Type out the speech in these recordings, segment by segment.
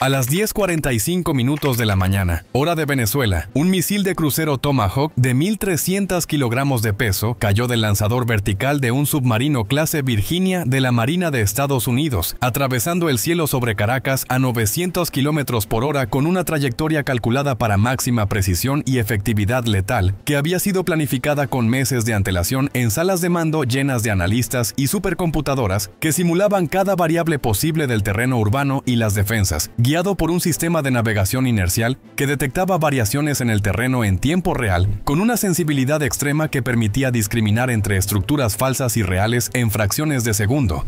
A las 10:45 minutos de la mañana, hora de Venezuela, un misil de crucero Tomahawk de 1.300 kilogramos de peso cayó del lanzador vertical de un submarino clase Virginia de la Marina de Estados Unidos, atravesando el cielo sobre Caracas a 900 kilómetros por hora con una trayectoria calculada para máxima precisión y efectividad letal, que había sido planificada con meses de antelación en salas de mando llenas de analistas y supercomputadoras que simulaban cada variable posible del terreno urbano y las defensas, guiado por un sistema de navegación inercial que detectaba variaciones en el terreno en tiempo real, con una sensibilidad extrema que permitía discriminar entre estructuras falsas y reales en fracciones de segundo,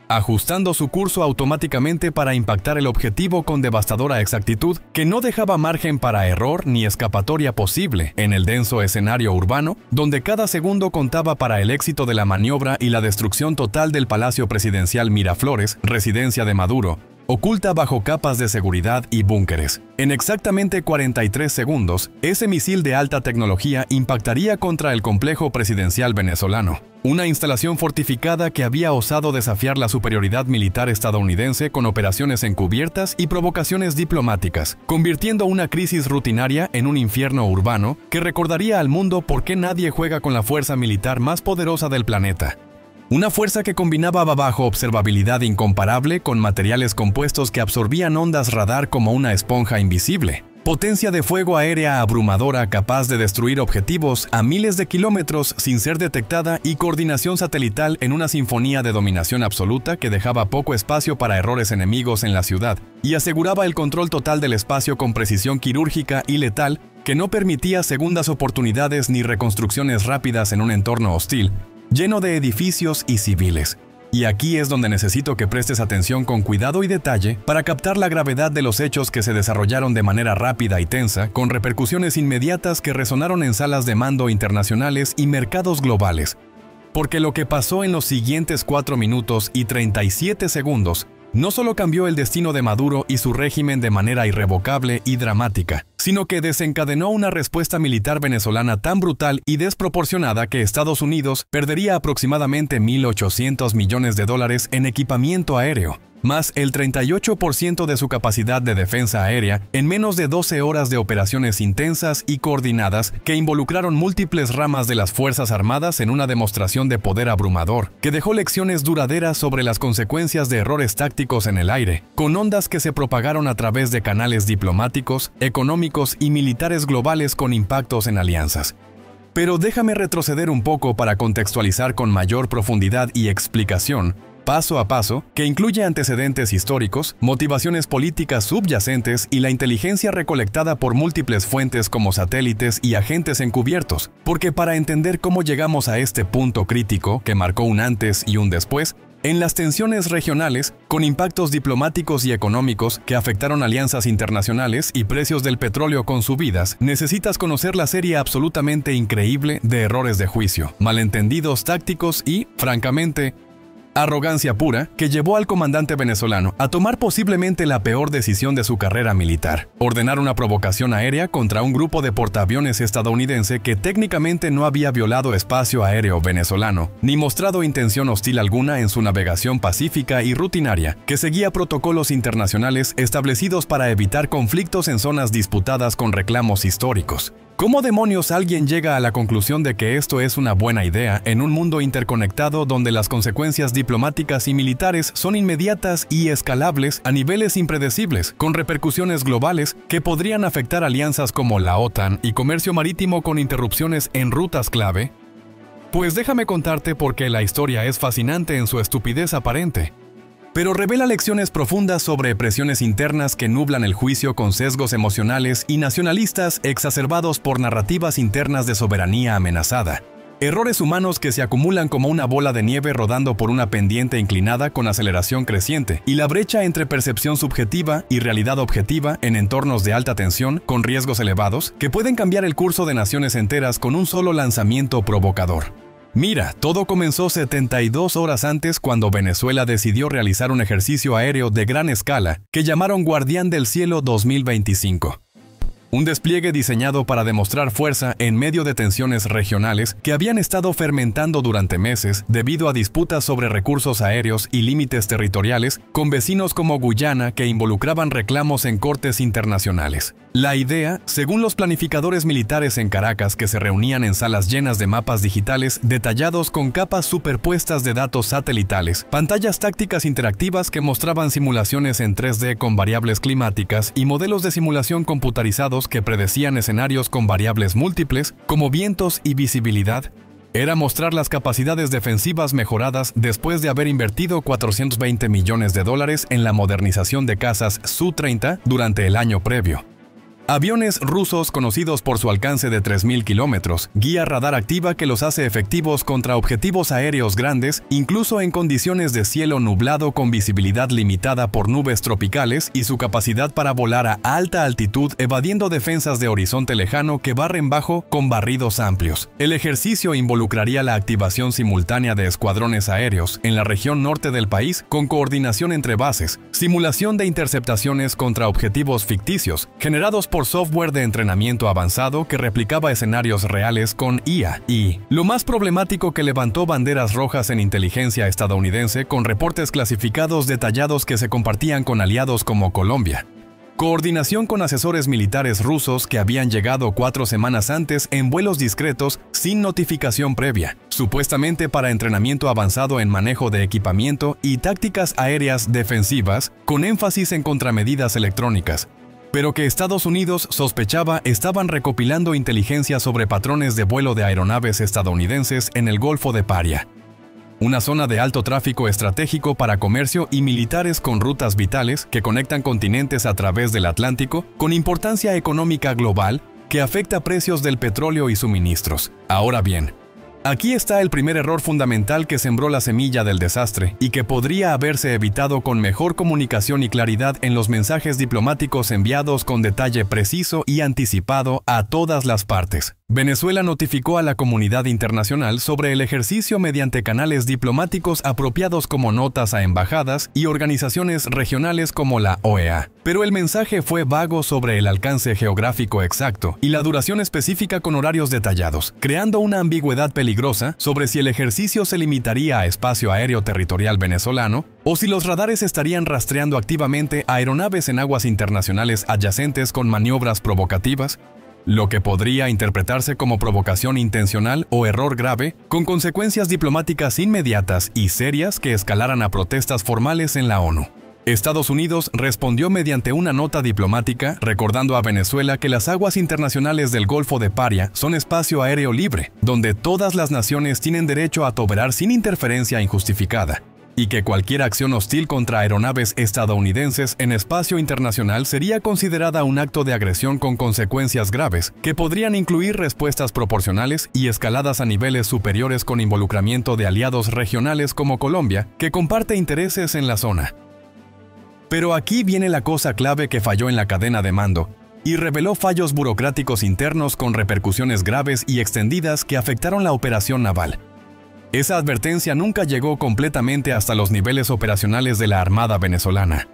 ajustando su curso automáticamente para impactar el objetivo con devastadora exactitud que no dejaba margen para error ni escapatoria posible en el denso escenario urbano, donde cada segundo contaba para el éxito de la maniobra y la destrucción total del Palacio Presidencial Miraflores, residencia de Maduro, oculta bajo capas de seguridad y búnkeres. En exactamente 43 segundos, ese misil de alta tecnología impactaría contra el complejo presidencial venezolano, una instalación fortificada que había osado desafiar la superioridad militar estadounidense con operaciones encubiertas y provocaciones diplomáticas, convirtiendo una crisis rutinaria en un infierno urbano que recordaría al mundo por qué nadie juega con la fuerza militar más poderosa del planeta. Una fuerza que combinaba bajo observabilidad incomparable con materiales compuestos que absorbían ondas radar como una esponja invisible, potencia de fuego aérea abrumadora capaz de destruir objetivos a miles de kilómetros sin ser detectada y coordinación satelital en una sinfonía de dominación absoluta que dejaba poco espacio para errores enemigos en la ciudad y aseguraba el control total del espacio con precisión quirúrgica y letal que no permitía segundas oportunidades ni reconstrucciones rápidas en un entorno hostil, lleno de edificios y civiles. Y aquí es donde necesito que prestes atención con cuidado y detalle para captar la gravedad de los hechos que se desarrollaron de manera rápida y tensa, con repercusiones inmediatas que resonaron en salas de mando internacionales y mercados globales. Porque lo que pasó en los siguientes 4 minutos y 37 segundos no solo cambió el destino de Maduro y su régimen de manera irrevocable y dramática, sino que desencadenó una respuesta militar venezolana tan brutal y desproporcionada que Estados Unidos perdería aproximadamente $1.800 millones en equipamiento aéreo, más el 38% de su capacidad de defensa aérea en menos de 12 horas de operaciones intensas y coordinadas que involucraron múltiples ramas de las Fuerzas Armadas en una demostración de poder abrumador, que dejó lecciones duraderas sobre las consecuencias de errores tácticos en el aire, con ondas que se propagaron a través de canales diplomáticos, económicos y militares globales con impactos en alianzas. Pero déjame retroceder un poco para contextualizar con mayor profundidad y explicación, paso a paso, que incluye antecedentes históricos, motivaciones políticas subyacentes y la inteligencia recolectada por múltiples fuentes como satélites y agentes encubiertos, porque para entender cómo llegamos a este punto crítico que marcó un antes y un después, en las tensiones regionales, con impactos diplomáticos y económicos que afectaron alianzas internacionales y precios del petróleo con subidas, necesitas conocer la serie absolutamente increíble de errores de juicio, malentendidos tácticos y, francamente, arrogancia pura que llevó al comandante venezolano a tomar posiblemente la peor decisión de su carrera militar: ordenar una provocación aérea contra un grupo de portaaviones estadounidense que técnicamente no había violado espacio aéreo venezolano, ni mostrado intención hostil alguna en su navegación pacífica y rutinaria, que seguía protocolos internacionales establecidos para evitar conflictos en zonas disputadas con reclamos históricos. ¿Cómo demonios alguien llega a la conclusión de que esto es una buena idea en un mundo interconectado donde las consecuencias diplomáticas y militares son inmediatas y escalables a niveles impredecibles, con repercusiones globales que podrían afectar alianzas como la OTAN y comercio marítimo con interrupciones en rutas clave? Pues déjame contarte por qué la historia es fascinante en su estupidez aparente, pero revela lecciones profundas sobre presiones internas que nublan el juicio con sesgos emocionales y nacionalistas exacerbados por narrativas internas de soberanía amenazada. Errores humanos que se acumulan como una bola de nieve rodando por una pendiente inclinada con aceleración creciente, y la brecha entre percepción subjetiva y realidad objetiva en entornos de alta tensión con riesgos elevados que pueden cambiar el curso de naciones enteras con un solo lanzamiento provocador. Mira, todo comenzó 72 horas antes cuando Venezuela decidió realizar un ejercicio aéreo de gran escala que llamaron Guardián del Cielo 2025. un despliegue diseñado para demostrar fuerza en medio de tensiones regionales que habían estado fermentando durante meses debido a disputas sobre recursos aéreos y límites territoriales con vecinos como Guyana que involucraban reclamos en cortes internacionales. La idea, según los planificadores militares en Caracas que se reunían en salas llenas de mapas digitales detallados con capas superpuestas de datos satelitales, pantallas tácticas interactivas que mostraban simulaciones en 3D con variables climáticas y modelos de simulación computarizados que predecían escenarios con variables múltiples como vientos y visibilidad, era mostrar las capacidades defensivas mejoradas después de haber invertido $420 millones en la modernización de cazas Su-30 durante el año previo. Aviones rusos conocidos por su alcance de 3.000 kilómetros, guía radar activa que los hace efectivos contra objetivos aéreos grandes, incluso en condiciones de cielo nublado con visibilidad limitada por nubes tropicales y su capacidad para volar a alta altitud evadiendo defensas de horizonte lejano que barren bajo con barridos amplios. El ejercicio involucraría la activación simultánea de escuadrones aéreos en la región norte del país con coordinación entre bases, simulación de interceptaciones contra objetivos ficticios, generados por software de entrenamiento avanzado que replicaba escenarios reales con IA y, lo más problemático, que levantó banderas rojas en inteligencia estadounidense con reportes clasificados detallados que se compartían con aliados como Colombia. Coordinación con asesores militares rusos que habían llegado 4 semanas antes en vuelos discretos sin notificación previa, supuestamente para entrenamiento avanzado en manejo de equipamiento y tácticas aéreas defensivas con énfasis en contramedidas electrónicas, pero que Estados Unidos sospechaba estaban recopilando inteligencia sobre patrones de vuelo de aeronaves estadounidenses en el Golfo de Paria, una zona de alto tráfico estratégico para comercio y militares con rutas vitales que conectan continentes a través del Atlántico, con importancia económica global que afecta precios del petróleo y suministros. Ahora bien, aquí está el primer error fundamental que sembró la semilla del desastre y que podría haberse evitado con mejor comunicación y claridad en los mensajes diplomáticos enviados con detalle preciso y anticipado a todas las partes. Venezuela notificó a la comunidad internacional sobre el ejercicio mediante canales diplomáticos apropiados como notas a embajadas y organizaciones regionales como la OEA. Pero el mensaje fue vago sobre el alcance geográfico exacto y la duración específica con horarios detallados, creando una ambigüedad peligrosa sobre si el ejercicio se limitaría a espacio aéreo territorial venezolano o si los radares estarían rastreando activamente aeronaves en aguas internacionales adyacentes con maniobras provocativas, lo que podría interpretarse como provocación intencional o error grave, con consecuencias diplomáticas inmediatas y serias que escalaran a protestas formales en la ONU. Estados Unidos respondió mediante una nota diplomática recordando a Venezuela que las aguas internacionales del Golfo de Paria son espacio aéreo libre, donde todas las naciones tienen derecho a operar sin interferencia injustificada, y que cualquier acción hostil contra aeronaves estadounidenses en espacio internacional sería considerada un acto de agresión con consecuencias graves, que podrían incluir respuestas proporcionales y escaladas a niveles superiores con involucramiento de aliados regionales como Colombia, que comparte intereses en la zona. Pero aquí viene la cosa clave que falló en la cadena de mando, y reveló fallos burocráticos internos con repercusiones graves y extendidas que afectaron la operación naval. Esa advertencia nunca llegó completamente hasta los niveles operacionales de la Armada venezolana,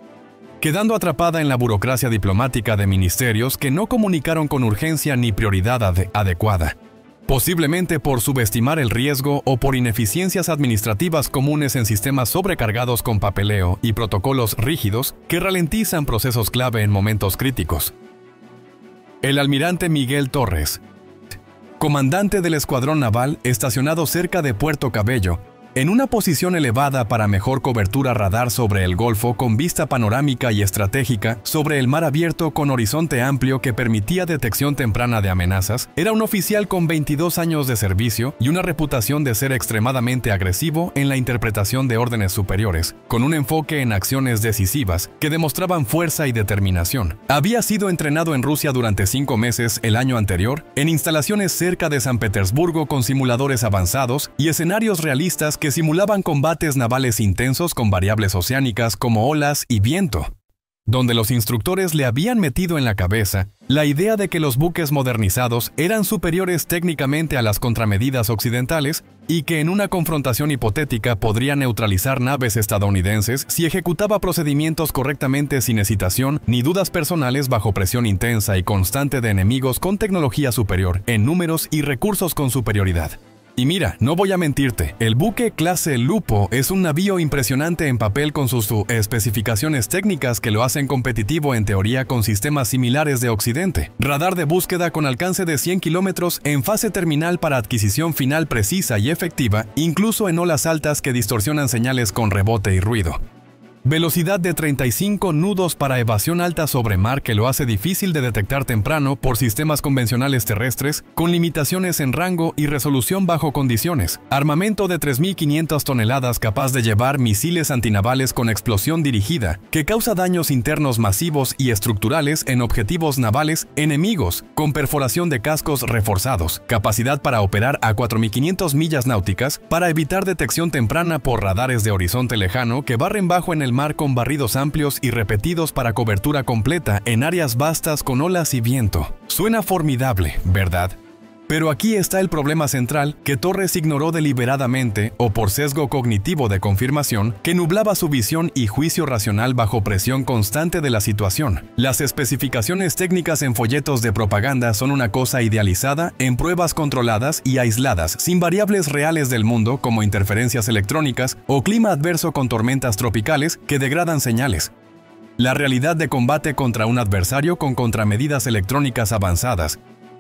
quedando atrapada en la burocracia diplomática de ministerios que no comunicaron con urgencia ni prioridad adecuada, posiblemente por subestimar el riesgo o por ineficiencias administrativas comunes en sistemas sobrecargados con papeleo y protocolos rígidos que ralentizan procesos clave en momentos críticos. El almirante Miguel Torres, comandante del escuadrón naval estacionado cerca de Puerto Cabello, en una posición elevada para mejor cobertura radar sobre el Golfo con vista panorámica y estratégica sobre el mar abierto con horizonte amplio que permitía detección temprana de amenazas, era un oficial con 22 años de servicio y una reputación de ser extremadamente agresivo en la interpretación de órdenes superiores, con un enfoque en acciones decisivas que demostraban fuerza y determinación. Había sido entrenado en Rusia durante 5 meses el año anterior, en instalaciones cerca de San Petersburgo con simuladores avanzados y escenarios realistas que simulaban combates navales intensos con variables oceánicas como olas y viento. donde los instructores le habían metido en la cabeza la idea de que los buques modernizados eran superiores técnicamente a las contramedidas occidentales y que en una confrontación hipotética podría neutralizar naves estadounidenses si ejecutaba procedimientos correctamente sin hesitación ni dudas personales bajo presión intensa y constante de enemigos con tecnología superior, en números y recursos con superioridad. Y mira, no voy a mentirte, el buque clase Lupo es un navío impresionante en papel con sus especificaciones técnicas que lo hacen competitivo en teoría con sistemas similares de Occidente. Radar de búsqueda con alcance de 100 kilómetros en fase terminal para adquisición final precisa y efectiva, incluso en olas altas que distorsionan señales con rebote y ruido. Velocidad de 35 nudos para evasión alta sobre mar que lo hace difícil de detectar temprano por sistemas convencionales terrestres, con limitaciones en rango y resolución bajo condiciones. Armamento de 3.500 toneladas capaz de llevar misiles antinavales con explosión dirigida, que causa daños internos masivos y estructurales en objetivos navales enemigos, con perforación de cascos reforzados. Capacidad para operar a 4.500 millas náuticas para evitar detección temprana por radares de horizonte lejano que barren bajo en el mar con barridos amplios y repetidos para cobertura completa en áreas vastas con olas y viento. Suena formidable, ¿verdad? Pero aquí está el problema central que Torres ignoró deliberadamente o por sesgo cognitivo de confirmación que nublaba su visión y juicio racional bajo presión constante de la situación. Las especificaciones técnicas en folletos de propaganda son una cosa idealizada en pruebas controladas y aisladas, sin variables reales del mundo como interferencias electrónicas o clima adverso con tormentas tropicales que degradan señales. La realidad de combate contra un adversario con contramedidas electrónicas avanzadas,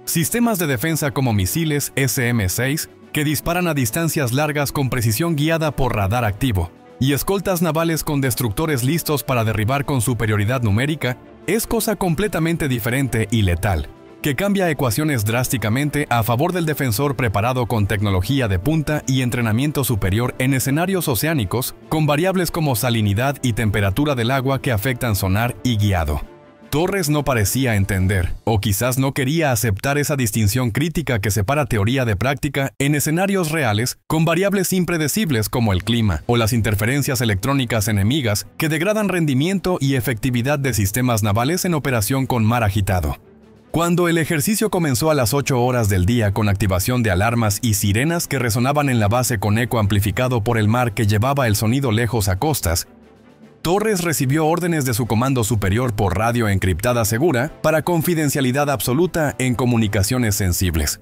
sistemas de defensa como misiles SM-6 que disparan a distancias largas con precisión guiada por radar activo, y escoltas navales con destructores listos para derribar con superioridad numérica, es cosa completamente diferente y letal, que cambia ecuaciones drásticamente a favor del defensor preparado con tecnología de punta y entrenamiento superior en escenarios oceánicos, con variables como salinidad y temperatura del agua que afectan sonar y guiado. Torres no parecía entender, o quizás no quería aceptar esa distinción crítica que separa teoría de práctica en escenarios reales con variables impredecibles como el clima o las interferencias electrónicas enemigas que degradan rendimiento y efectividad de sistemas navales en operación con mar agitado. Cuando el ejercicio comenzó a las 8 horas del día con activación de alarmas y sirenas que resonaban en la base con eco amplificado por el mar que llevaba el sonido lejos a costas, Torres recibió órdenes de su comando superior por radio encriptada segura para confidencialidad absoluta en comunicaciones sensibles.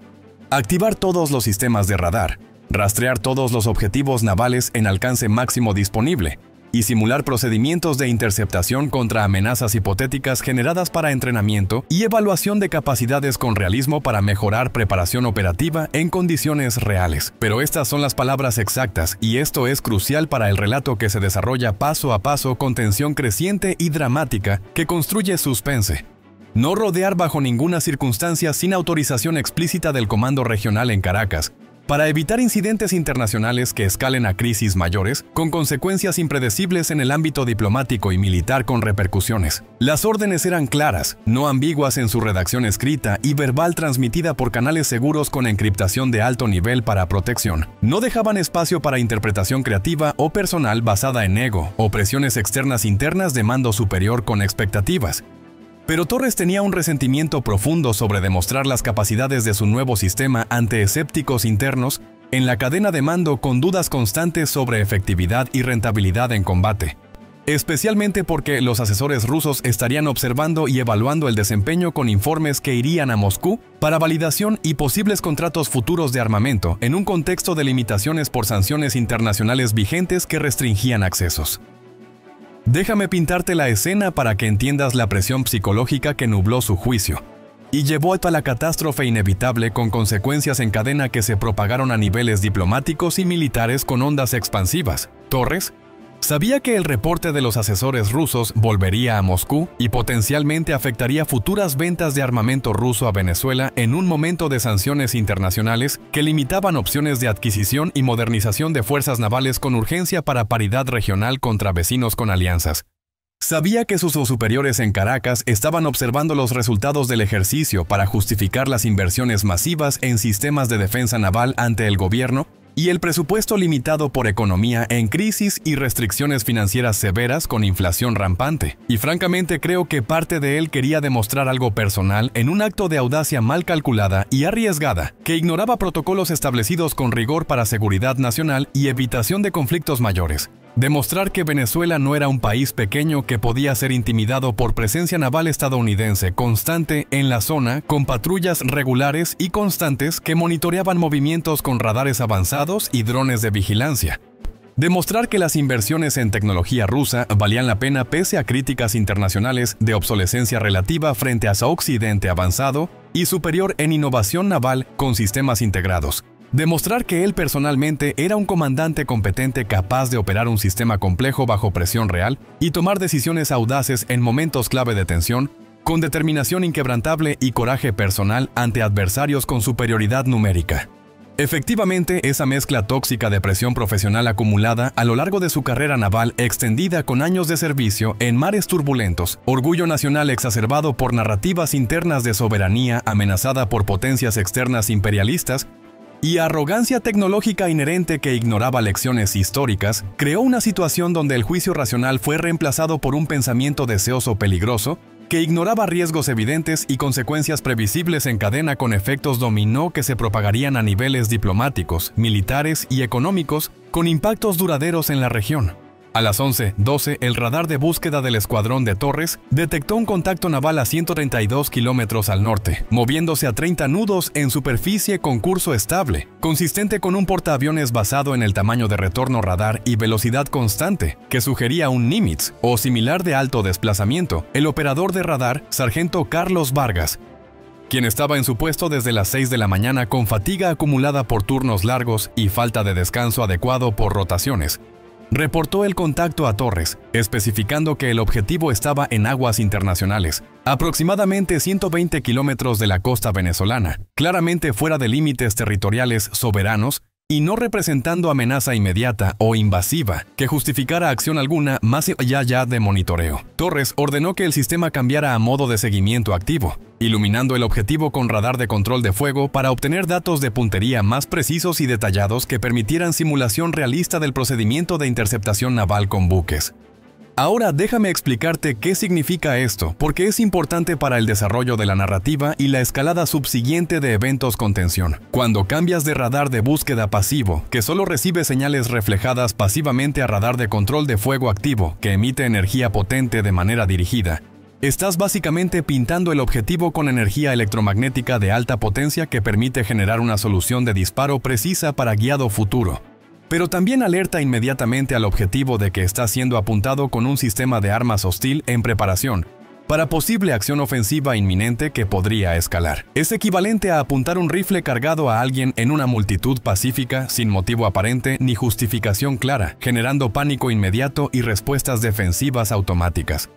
Activar todos los sistemas de radar, rastrear todos los objetivos navales en alcance máximo disponible y simular procedimientos de interceptación contra amenazas hipotéticas generadas para entrenamiento y evaluación de capacidades con realismo para mejorar preparación operativa en condiciones reales. Pero estas son las palabras exactas y esto es crucial para el relato que se desarrolla paso a paso con tensión creciente y dramática que construye suspense. No rodear bajo ninguna circunstancia sin autorización explícita del Comando Regional en Caracas, para evitar incidentes internacionales que escalen a crisis mayores, con consecuencias impredecibles en el ámbito diplomático y militar con repercusiones. Las órdenes eran claras, no ambiguas en su redacción escrita y verbal transmitida por canales seguros con encriptación de alto nivel para protección. No dejaban espacio para interpretación creativa o personal basada en ego o presiones externas internas de mando superior con expectativas. Pero Torres tenía un resentimiento profundo sobre demostrar las capacidades de su nuevo sistema ante escépticos internos en la cadena de mando con dudas constantes sobre efectividad y rentabilidad en combate, especialmente porque los asesores rusos estarían observando y evaluando el desempeño con informes que irían a Moscú para validación y posibles contratos futuros de armamento en un contexto de limitaciones por sanciones internacionales vigentes que restringían accesos. Déjame pintarte la escena para que entiendas la presión psicológica que nubló su juicio y llevó a la catástrofe inevitable con consecuencias en cadena que se propagaron a niveles diplomáticos y militares con ondas expansivas. Torres sabía que el reporte de los asesores rusos volvería a Moscú y potencialmente afectaría futuras ventas de armamento ruso a Venezuela en un momento de sanciones internacionales que limitaban opciones de adquisición y modernización de fuerzas navales con urgencia para paridad regional contra vecinos con alianzas. Sabía que sus superiores en Caracas estaban observando los resultados del ejercicio para justificar las inversiones masivas en sistemas de defensa naval ante el gobierno y el presupuesto limitado por economía en crisis y restricciones financieras severas con inflación rampante. Y francamente creo que parte de él quería demostrar algo personal en un acto de audacia mal calculada y arriesgada, que ignoraba protocolos establecidos con rigor para seguridad nacional y evitación de conflictos mayores. Demostrar que Venezuela no era un país pequeño que podía ser intimidado por presencia naval estadounidense constante en la zona, con patrullas regulares y constantes que monitoreaban movimientos con radares avanzados y drones de vigilancia. Demostrar que las inversiones en tecnología rusa valían la pena pese a críticas internacionales de obsolescencia relativa frente a su occidente avanzado y superior en innovación naval con sistemas integrados. Demostrar que él personalmente era un comandante competente capaz de operar un sistema complejo bajo presión real y tomar decisiones audaces en momentos clave de tensión, con determinación inquebrantable y coraje personal ante adversarios con superioridad numérica. Efectivamente, esa mezcla tóxica de presión profesional acumulada a lo largo de su carrera naval extendida con años de servicio en mares turbulentos, orgullo nacional exacerbado por narrativas internas de soberanía amenazada por potencias externas imperialistas, y arrogancia tecnológica inherente que ignoraba lecciones históricas, creó una situación donde el juicio racional fue reemplazado por un pensamiento deseoso peligroso, que ignoraba riesgos evidentes y consecuencias previsibles en cadena con efectos dominó que se propagarían a niveles diplomáticos, militares y económicos, con impactos duraderos en la región. A las 11:12, el radar de búsqueda del escuadrón de Torres detectó un contacto naval a 132 kilómetros al norte, moviéndose a 30 nudos en superficie con curso estable, consistente con un portaaviones basado en el tamaño de retorno radar y velocidad constante, que sugería un Nimitz o similar de alto desplazamiento. El operador de radar, sargento Carlos Vargas, quien estaba en su puesto desde las 6 de la mañana con fatiga acumulada por turnos largos y falta de descanso adecuado por rotaciones, reportó el contacto a Torres, especificando que el objetivo estaba en aguas internacionales, aproximadamente 120 kilómetros de la costa venezolana, claramente fuera de límites territoriales soberanos y no representando amenaza inmediata o invasiva que justificara acción alguna más allá de monitoreo. Torres ordenó que el sistema cambiara a modo de seguimiento activo, iluminando el objetivo con radar de control de fuego para obtener datos de puntería más precisos y detallados que permitieran simulación realista del procedimiento de interceptación naval con buques. Ahora déjame explicarte qué significa esto, porque es importante para el desarrollo de la narrativa y la escalada subsiguiente de eventos con tensión. Cuando cambias de radar de búsqueda pasivo, que solo recibe señales reflejadas pasivamente, a radar de control de fuego activo, que emite energía potente de manera dirigida, estás básicamente pintando el objetivo con energía electromagnética de alta potencia que permite generar una solución de disparo precisa para guiado futuro. Pero también alerta inmediatamente al objetivo de que está siendo apuntado con un sistema de armas hostil en preparación para posible acción ofensiva inminente que podría escalar. Es equivalente a apuntar un rifle cargado a alguien en una multitud pacífica sin motivo aparente ni justificación clara, generando pánico inmediato y respuestas defensivas automáticas.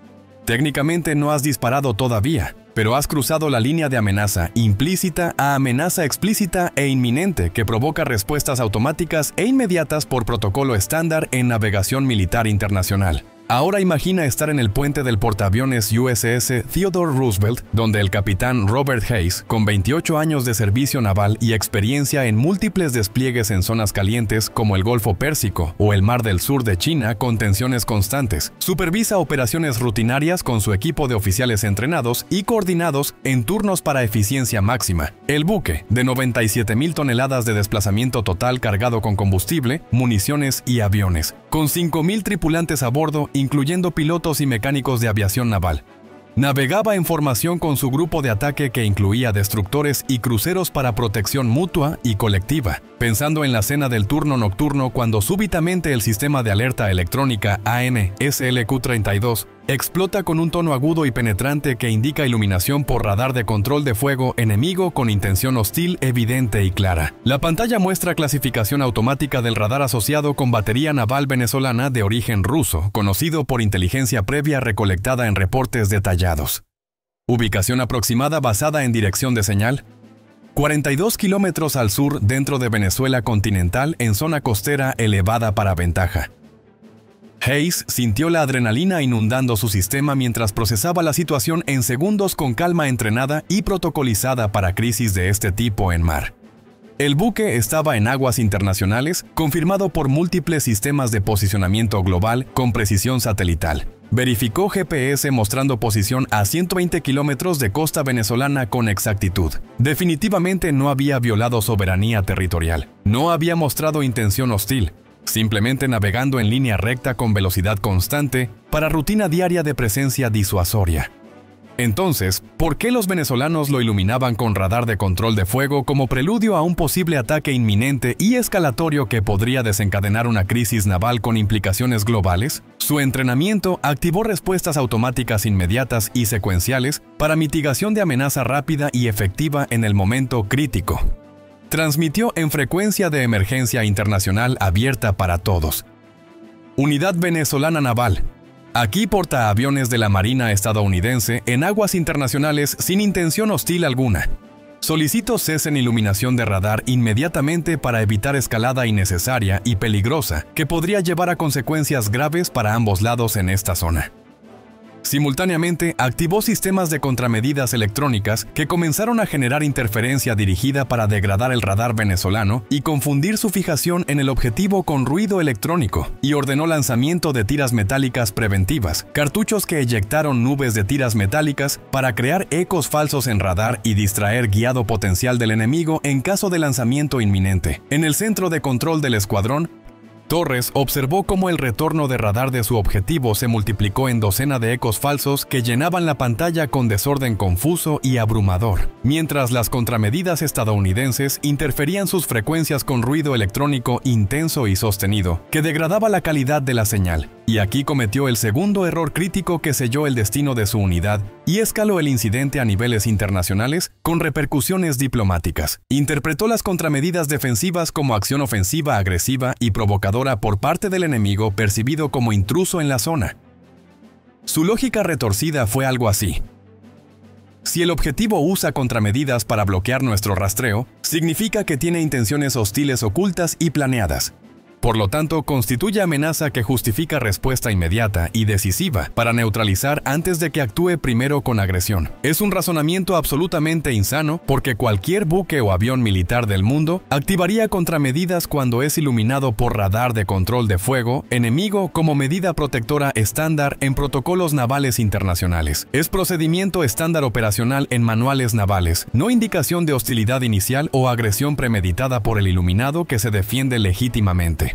Técnicamente no has disparado todavía, pero has cruzado la línea de amenaza implícita a amenaza explícita e inminente que provoca respuestas automáticas e inmediatas por protocolo estándar en navegación militar internacional. Ahora imagina estar en el puente del portaaviones USS Theodore Roosevelt, donde el capitán Robert Hayes, con 28 años de servicio naval y experiencia en múltiples despliegues en zonas calientes como el Golfo Pérsico o el Mar del Sur de China con tensiones constantes, supervisa operaciones rutinarias con su equipo de oficiales entrenados y coordinados en turnos para eficiencia máxima. El buque, de 97,000 toneladas de desplazamiento total cargado con combustible, municiones y aviones, con 5,000 tripulantes a bordo, incluyendo pilotos y mecánicos de aviación naval. Navegaba en formación con su grupo de ataque que incluía destructores y cruceros para protección mutua y colectiva, pensando en la cena del turno nocturno cuando súbitamente el sistema de alerta electrónica AN/SLQ-32 explota con un tono agudo y penetrante que indica iluminación por radar de control de fuego enemigo con intención hostil evidente y clara. La pantalla muestra clasificación automática del radar asociado con batería naval venezolana de origen ruso, conocido por inteligencia previa recolectada en reportes detallados. Ubicación aproximada basada en dirección de señal: 42 kilómetros al sur dentro de Venezuela continental en zona costera elevada para ventaja. Hayes sintió la adrenalina inundando su sistema mientras procesaba la situación en segundos con calma entrenada y protocolizada para crisis de este tipo en mar. El buque estaba en aguas internacionales, confirmado por múltiples sistemas de posicionamiento global con precisión satelital. Verificó GPS mostrando posición a 120 kilómetros de costa venezolana con exactitud. Definitivamente no había violado soberanía territorial. No había mostrado intención hostil, simplemente navegando en línea recta con velocidad constante para rutina diaria de presencia disuasoria. Entonces, ¿por qué los venezolanos lo iluminaban con radar de control de fuego como preludio a un posible ataque inminente y escalatorio que podría desencadenar una crisis naval con implicaciones globales? Su entrenamiento activó respuestas automáticas inmediatas y secuenciales para mitigación de amenaza rápida y efectiva en el momento crítico. Transmitió en frecuencia de emergencia internacional abierta para todos. Unidad Venezolana Naval. Aquí portaaviones de la Marina estadounidense en aguas internacionales sin intención hostil alguna. Solicito cesen iluminación de radar inmediatamente para evitar escalada innecesaria y peligrosa que podría llevar a consecuencias graves para ambos lados en esta zona. Simultáneamente, activó sistemas de contramedidas electrónicas que comenzaron a generar interferencia dirigida para degradar el radar venezolano y confundir su fijación en el objetivo con ruido electrónico, y ordenó lanzamiento de tiras metálicas preventivas, cartuchos que eyectaron nubes de tiras metálicas para crear ecos falsos en radar y distraer guiado potencial del enemigo en caso de lanzamiento inminente. En el centro de control del escuadrón, Torres observó cómo el retorno de radar de su objetivo se multiplicó en docena de ecos falsos que llenaban la pantalla con desorden confuso y abrumador, mientras las contramedidas estadounidenses interferían sus frecuencias con ruido electrónico intenso y sostenido, que degradaba la calidad de la señal. Y aquí cometió el segundo error crítico que selló el destino de su unidad y escaló el incidente a niveles internacionales con repercusiones diplomáticas. Interpretó las contramedidas defensivas como acción ofensiva agresiva y provocadora por parte del enemigo percibido como intruso en la zona. Su lógica retorcida fue algo así. Si el objetivo usa contramedidas para bloquear nuestro rastreo, significa que tiene intenciones hostiles ocultas y planeadas. Por lo tanto, constituye amenaza que justifica respuesta inmediata y decisiva para neutralizar antes de que actúe primero con agresión. Es un razonamiento absolutamente insano porque cualquier buque o avión militar del mundo activaría contramedidas cuando es iluminado por radar de control de fuego enemigo como medida protectora estándar en protocolos navales internacionales. Es procedimiento estándar operacional en manuales navales, no indicación de hostilidad inicial o agresión premeditada por el iluminado que se defiende legítimamente.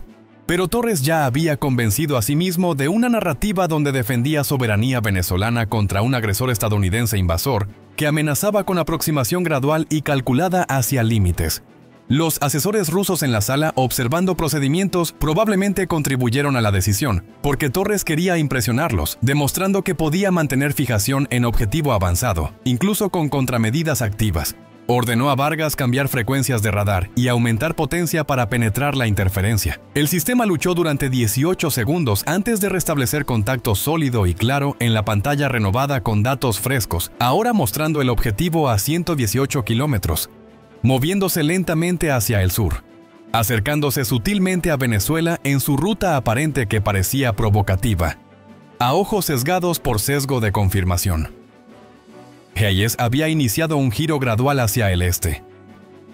Pero Torres ya había convencido a sí mismo de una narrativa donde defendía soberanía venezolana contra un agresor estadounidense invasor que amenazaba con aproximación gradual y calculada hacia límites. Los asesores rusos en la sala, observando procedimientos, probablemente contribuyeron a la decisión, porque Torres quería impresionarlos, demostrando que podía mantener fijación en objetivo avanzado, incluso con contramedidas activas. Ordenó a Vargas cambiar frecuencias de radar y aumentar potencia para penetrar la interferencia. El sistema luchó durante 18 segundos antes de restablecer contacto sólido y claro en la pantalla renovada con datos frescos, ahora mostrando el objetivo a 118 kilómetros, moviéndose lentamente hacia el sur, acercándose sutilmente a Venezuela en su ruta aparente que parecía provocativa, a ojos sesgados por sesgo de confirmación. Hayes había iniciado un giro gradual hacia el este,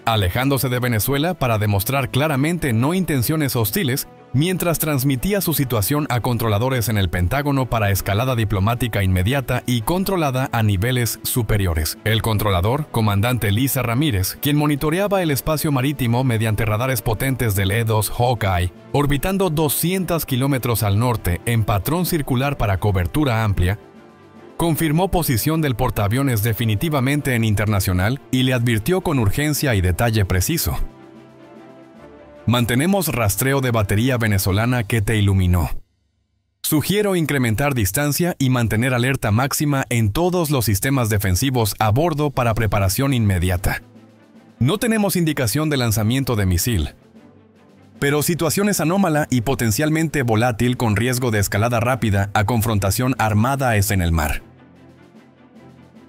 alejándose de Venezuela para demostrar claramente no intenciones hostiles, mientras transmitía su situación a controladores en el Pentágono para escalada diplomática inmediata y controlada a niveles superiores. El controlador, comandante Lisa Ramírez, quien monitoreaba el espacio marítimo mediante radares potentes del E-2 Hawkeye, orbitando 200 kilómetros al norte en patrón circular para cobertura amplia, confirmó posición del portaaviones definitivamente en internacional y le advirtió con urgencia y detalle preciso: mantenemos rastreo de batería venezolana que te iluminó. Sugiero incrementar distancia y mantener alerta máxima en todos los sistemas defensivos a bordo para preparación inmediata. No tenemos indicación de lanzamiento de misil, pero situación es anómala y potencialmente volátil con riesgo de escalada rápida a confrontación armada es en el mar.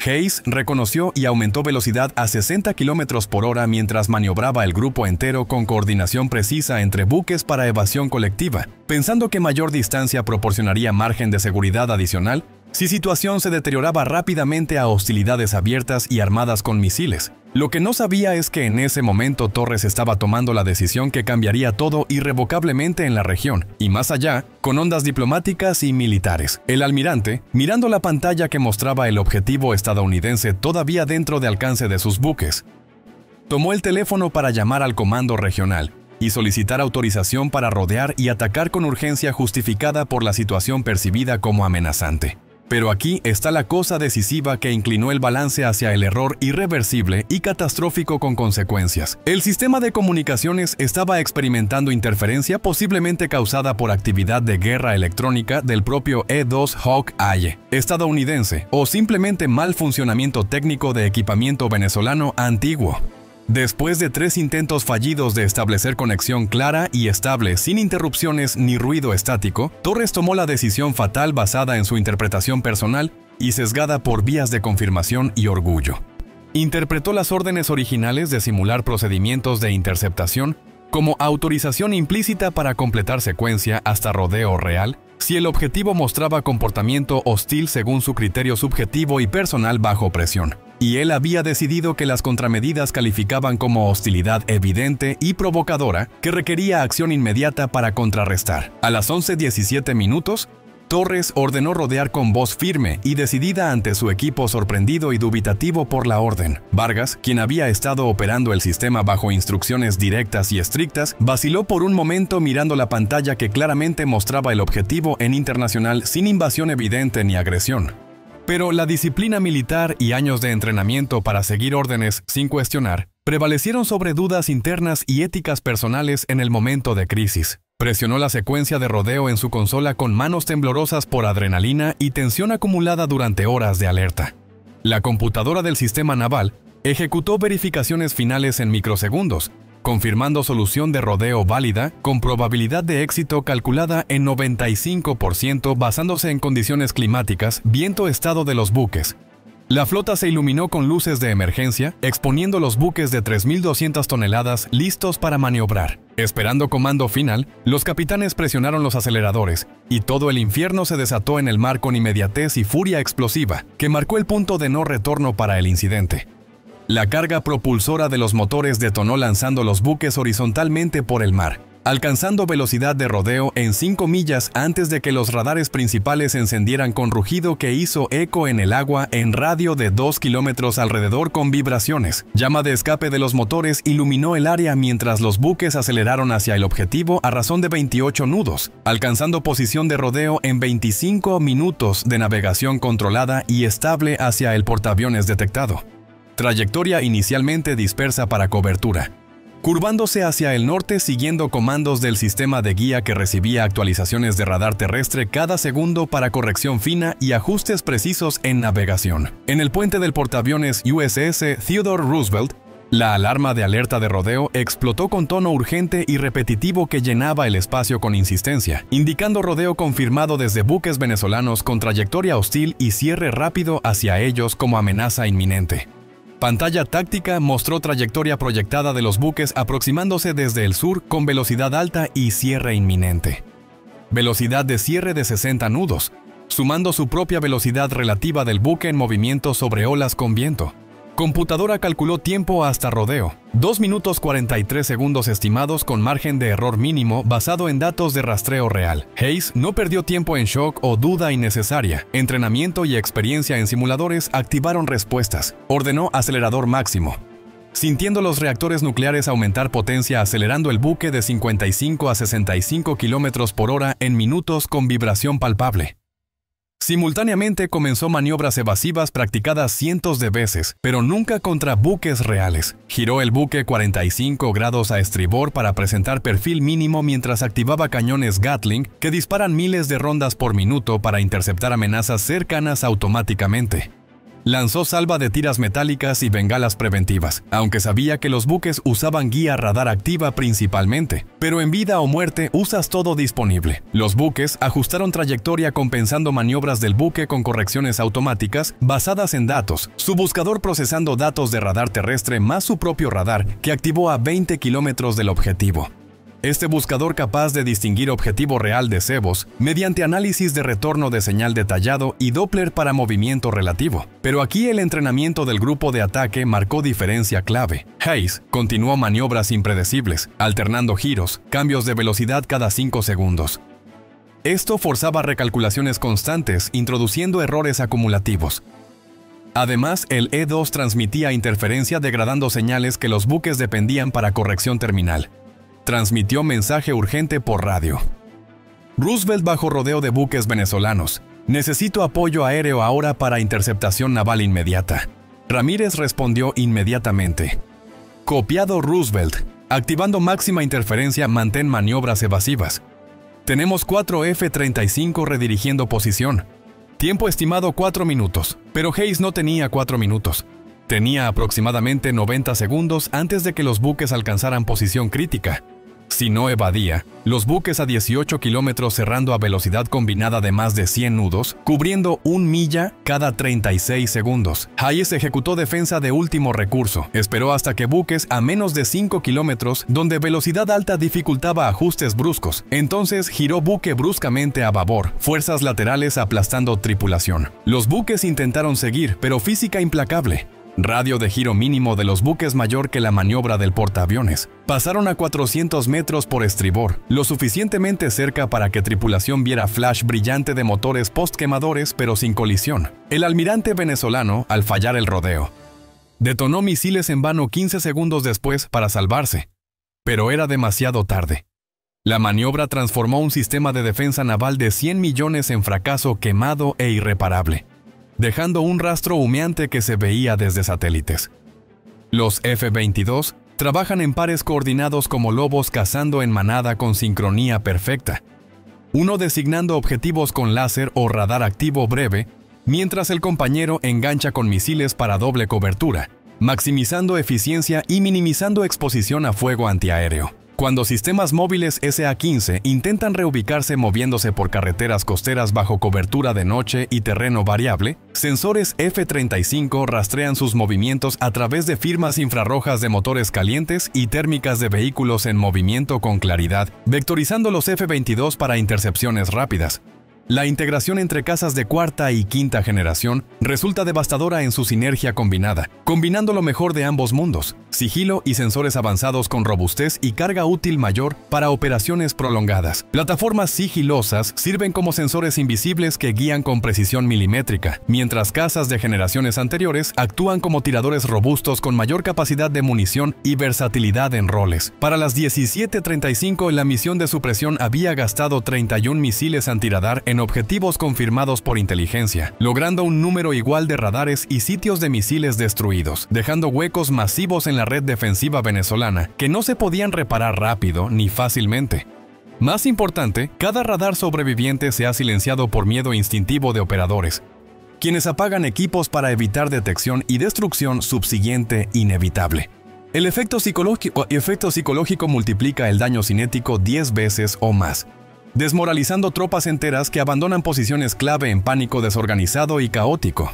Hayes reconoció y aumentó velocidad a 60 km por hora mientras maniobraba el grupo entero con coordinación precisa entre buques para evasión colectiva, pensando que mayor distancia proporcionaría margen de seguridad adicional si situación se deterioraba rápidamente a hostilidades abiertas y armadas con misiles. Lo que no sabía es que en ese momento Torres estaba tomando la decisión que cambiaría todo irrevocablemente en la región, y más allá, con ondas diplomáticas y militares. El almirante, mirando la pantalla que mostraba el objetivo estadounidense todavía dentro de alcance de sus buques, tomó el teléfono para llamar al comando regional y solicitar autorización para rodear y atacar con urgencia justificada por la situación percibida como amenazante. Pero aquí está la cosa decisiva que inclinó el balance hacia el error irreversible y catastrófico con consecuencias. El sistema de comunicaciones estaba experimentando interferencia posiblemente causada por actividad de guerra electrónica del propio E-2 Hawkeye estadounidense o simplemente mal funcionamiento técnico de equipamiento venezolano antiguo. Después de 3 intentos fallidos de establecer conexión clara y estable sin interrupciones ni ruido estático, Torres tomó la decisión fatal basada en su interpretación personal y sesgada por vías de confirmación y orgullo. Interpretó las órdenes originales de simular procedimientos de interceptación como autorización implícita para completar secuencia hasta rodeo real si el objetivo mostraba comportamiento hostil según su criterio subjetivo y personal bajo presión. Y él había decidido que las contramedidas calificaban como hostilidad evidente y provocadora que requería acción inmediata para contrarrestar. A las 11:17 minutos, Torres ordenó rodear con voz firme y decidida ante su equipo sorprendido y dubitativo por la orden. Vargas, quien había estado operando el sistema bajo instrucciones directas y estrictas, vaciló por un momento mirando la pantalla que claramente mostraba el objetivo en internacional sin invasión evidente ni agresión. Pero la disciplina militar y años de entrenamiento para seguir órdenes sin cuestionar prevalecieron sobre dudas internas y éticas personales en el momento de crisis. Presionó la secuencia de rodeo en su consola con manos temblorosas por adrenalina y tensión acumulada durante horas de alerta. La computadora del sistema naval ejecutó verificaciones finales en microsegundos, confirmando solución de rodeo válida con probabilidad de éxito calculada en 95% basándose en condiciones climáticas, viento, estado de los buques. La flota se iluminó con luces de emergencia, exponiendo los buques de 3.200 toneladas listos para maniobrar. Esperando comando final, los capitanes presionaron los aceleradores, y todo el infierno se desató en el mar con inmediatez y furia explosiva, que marcó el punto de no retorno para el incidente. La carga propulsora de los motores detonó lanzando los buques horizontalmente por el mar, alcanzando velocidad de rodeo en 5 millas antes de que los radares principales encendieran con rugido que hizo eco en el agua en radio de 2 kilómetros alrededor con vibraciones. Llama de escape de los motores iluminó el área mientras los buques aceleraron hacia el objetivo a razón de 28 nudos, alcanzando posición de rodeo en 25 minutos de navegación controlada y estable hacia el portaaviones detectado. Trayectoria inicialmente dispersa para cobertura, curvándose hacia el norte siguiendo comandos del sistema de guía que recibía actualizaciones de radar terrestre cada segundo para corrección fina y ajustes precisos en navegación. En el puente del portaaviones USS Theodore Roosevelt, la alarma de alerta de rodeo explotó con tono urgente y repetitivo que llenaba el espacio con insistencia, indicando rodeo confirmado desde buques venezolanos con trayectoria hostil y cierre rápido hacia ellos como amenaza inminente. Pantalla táctica mostró trayectoria proyectada de los buques aproximándose desde el sur con velocidad alta y cierre inminente. Velocidad de cierre de 60 nudos, sumando su propia velocidad relativa del buque en movimiento sobre olas con viento. Computadora calculó tiempo hasta rodeo, 2 minutos 43 segundos estimados con margen de error mínimo basado en datos de rastreo real. Hayes no perdió tiempo en shock o duda innecesaria. Entrenamiento y experiencia en simuladores activaron respuestas. Ordenó acelerador máximo, sintiendo los reactores nucleares aumentar potencia acelerando el buque de 55 a 65 km por hora en minutos con vibración palpable. Simultáneamente comenzó maniobras evasivas practicadas cientos de veces, pero nunca contra buques reales. Giró el buque 45 grados a estribor para presentar perfil mínimo mientras activaba cañones Gatling que disparan miles de rondas por minuto para interceptar amenazas cercanas automáticamente. Lanzó salva de tiras metálicas y bengalas preventivas, aunque sabía que los buques usaban guía radar activa principalmente, pero en vida o muerte usas todo disponible. Los buques ajustaron trayectoria compensando maniobras del buque con correcciones automáticas basadas en datos, su buscador procesando datos de radar terrestre más su propio radar que activó a 20 kilómetros del objetivo. este buscador capaz de distinguir objetivo real de cebos mediante análisis de retorno de señal detallado y Doppler para movimiento relativo. Pero aquí el entrenamiento del grupo de ataque marcó diferencia clave. Hayes continuó maniobras impredecibles, alternando giros, cambios de velocidad cada 5 segundos. Esto forzaba recalculaciones constantes, introduciendo errores acumulativos. Además, el E-2 transmitía interferencia degradando señales que los buques dependían para corrección terminal. Transmitió mensaje urgente por radio. Roosevelt bajo rodeo de buques venezolanos. Necesito apoyo aéreo ahora para interceptación naval inmediata. Ramírez respondió inmediatamente. Copiado Roosevelt. Activando máxima interferencia, mantén maniobras evasivas. Tenemos 4 F-35 redirigiendo posición. Tiempo estimado 4 minutos, pero Hayes no tenía 4 minutos. Tenía aproximadamente 90 segundos antes de que los buques alcanzaran posición crítica. Si no evadía, los buques a 18 kilómetros cerrando a velocidad combinada de más de 100 nudos, cubriendo 1 milla cada 36 segundos. Hayes ejecutó defensa de último recurso. Esperó hasta que buques a menos de 5 kilómetros, donde velocidad alta dificultaba ajustes bruscos. Entonces giró buque bruscamente a babor, fuerzas laterales aplastando tripulación. Los buques intentaron seguir, pero física implacable. Radio de giro mínimo de los buques mayor que la maniobra del portaaviones. Pasaron a 400 metros por estribor, lo suficientemente cerca para que tripulación viera flash brillante de motores postquemadores pero sin colisión. El almirante venezolano, al fallar el rodeo, detonó misiles en vano 15 segundos después para salvarse. Pero era demasiado tarde. La maniobra transformó un sistema de defensa naval de 100 millones en fracaso quemado e irreparable, dejando un rastro humeante que se veía desde satélites. Los F-22 trabajan en pares coordinados como lobos cazando en manada con sincronía perfecta, uno designando objetivos con láser o radar activo breve, mientras el compañero engancha con misiles para doble cobertura, maximizando eficiencia y minimizando exposición a fuego antiaéreo. Cuando sistemas móviles SA-15 intentan reubicarse moviéndose por carreteras costeras bajo cobertura de noche y terreno variable, sensores F-35 rastrean sus movimientos a través de firmas infrarrojas de motores calientes y térmicas de vehículos en movimiento con claridad, vectorizando los F-22 para intercepciones rápidas. La integración entre cazas de cuarta y quinta generación resulta devastadora en su sinergia combinada, combinando lo mejor de ambos mundos, sigilo y sensores avanzados con robustez y carga útil mayor para operaciones prolongadas. Plataformas sigilosas sirven como sensores invisibles que guían con precisión milimétrica, mientras cazas de generaciones anteriores actúan como tiradores robustos con mayor capacidad de munición y versatilidad en roles. Para las 17:35 la misión de supresión había gastado 31 misiles antirradar en objetivos confirmados por inteligencia, logrando un número igual de radares y sitios de misiles destruidos, dejando huecos masivos en la red defensiva venezolana que no se podían reparar rápido ni fácilmente. Más importante, cada radar sobreviviente se ha silenciado por miedo instintivo de operadores, quienes apagan equipos para evitar detección y destrucción subsiguiente inevitable. El efecto psicológico multiplica el daño cinético 10 veces o más, desmoralizando tropas enteras que abandonan posiciones clave en pánico desorganizado y caótico.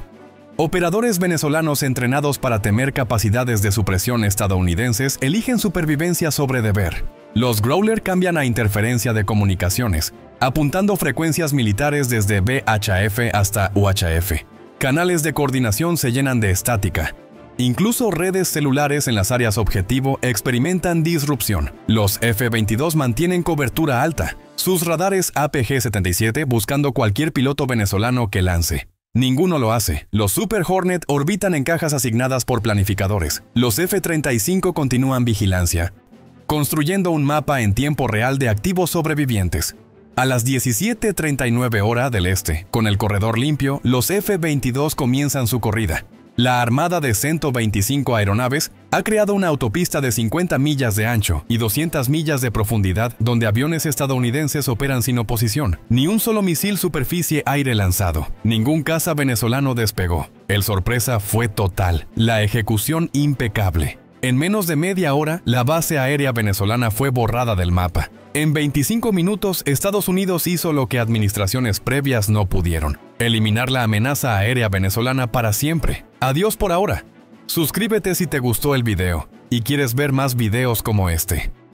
Operadores venezolanos entrenados para temer capacidades de supresión estadounidenses eligen supervivencia sobre deber. Los Growler cambian a interferencia de comunicaciones, apuntando frecuencias militares desde VHF hasta UHF. Canales de coordinación se llenan de estática. Incluso redes celulares en las áreas objetivo experimentan disrupción. Los F-22 mantienen cobertura alta, sus radares APG-77 buscando cualquier piloto venezolano que lance. Ninguno lo hace. Los Super Hornet orbitan en cajas asignadas por planificadores. Los F-35 continúan vigilancia, construyendo un mapa en tiempo real de activos sobrevivientes. A las 17:39 hora del este, con el corredor limpio, los F-22 comienzan su corrida. La armada de 125 aeronaves ha creado una autopista de 50 millas de ancho y 200 millas de profundidad donde aviones estadounidenses operan sin oposición. Ni un solo misil superficie-aire lanzado. Ningún caza venezolano despegó. El sorpresa fue total. La ejecución impecable. En menos de media hora, la base aérea venezolana fue borrada del mapa. En 25 minutos, Estados Unidos hizo lo que administraciones previas no pudieron: eliminar la amenaza aérea venezolana para siempre. Adiós por ahora. Suscríbete si te gustó el video y quieres ver más videos como este.